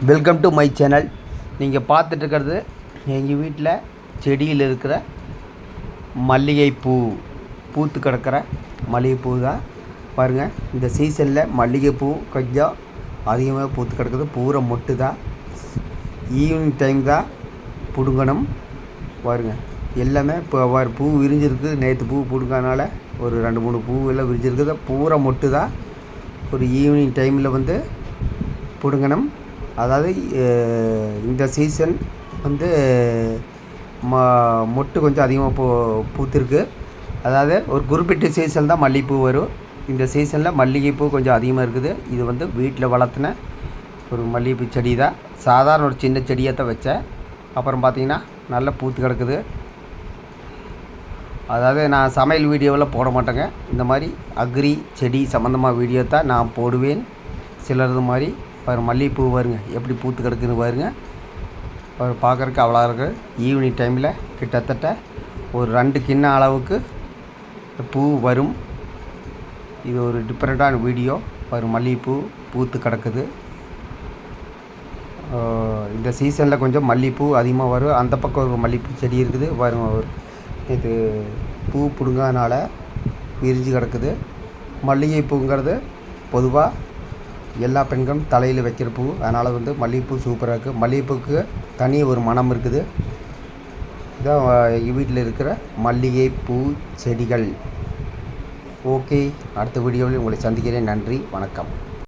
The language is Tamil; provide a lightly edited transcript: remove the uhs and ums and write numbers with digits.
Welcome to my channel. நீங்கள் பார்த்துட்டு இருக்கிறது எங்கள் வீட்டில் செடியில் இருக்கிற மல்லிகைப்பூ, பூத்து கிடக்கிற மல்லிகைப்பூ தான். பாருங்கள், இந்த சீசனில் மல்லிகைப்பூ கொஞ்சம் அதிகமாக பூத்து கிடக்குது. பூரா மொட்டு தான். ஈவினிங் டைம் தான் பிடுங்கணும். பாருங்கள், எல்லாமே இப்போ பூ விரிஞ்சிருக்கு. நேற்று பூ பிடுங்கனால ஒரு 2-3 பூ எல்லாம் விரிஞ்சிருக்குது. பூரா மொட்டு தான். ஒரு ஈவினிங் டைமில் வந்து பிடுங்கணும். அதாவது இந்த சீசன் வந்து மொட்டு கொஞ்சம் அதிகமாக பூத்திருக்கு. அதாவது ஒரு குறிப்பிட்ட சீசன் தான் மல்லிகைப்பூ வரும். இந்த சீசனில் மல்லிகைப்பூ கொஞ்சம் அதிகமாக இருக்குது. இது வந்து வீட்டில் வளர்த்துன ஒரு மல்லிகைப்பூ செடி தான். சாதாரண ஒரு சின்ன செடியாக தான் வச்சேன். அப்புறம் பார்த்திங்கன்னா நல்லா பூத்து கிடக்குது. அதாவது நான் சமையல் வீடியோவில் போட மாட்டேங்க. இந்த மாதிரி அக்ரி செடி சம்மந்தமாக வீடியோ தான் நான் போடுவேன். சிலரது மாதிரி பாருங்கள், மல்லிகைப்பூ பாருங்க எப்படி பூத்து கிடக்குன்னு பாருங்க. பார்க்குறதுக்கு அவ்வளோ இருக்குது. ஈவினிங் டைமில் கிட்டத்தட்ட ஒரு 2 கிண்ணம் அளவுக்கு பூ வரும். இது ஒரு டிஃப்ரெண்ட்டான வீடியோ. பாருங்கள், மல்லிகைப்பூ பூத்து கிடக்குது. இந்த சீசனில் கொஞ்சம் மல்லிகைப்பூ அதிகமாக வரும். அந்த பக்கம் ஒரு மல்லிகைப்பூ செடி இருக்குது பாருங்க. இது பூ பிடுங்காதனால விரிஞ்சு கிடக்குது. மல்லிகைப்பூங்கிறது பொதுவாக எல்லா பெண்களும் தலையில் வைக்கிற பூ. அதனால் வந்து மல்லிகைப்பூ சூப்பராக இருக்குது. மல்லிகைப்பூக்கு தனி ஒரு மனம் இருக்குது. இதான் எங்கள் வீட்டில் இருக்கிற மல்லிகைப்பூ செடிகள். ஓகே, அடுத்த வீடியோவில் உங்களை சந்திக்கிறேன். நன்றி, வணக்கம்.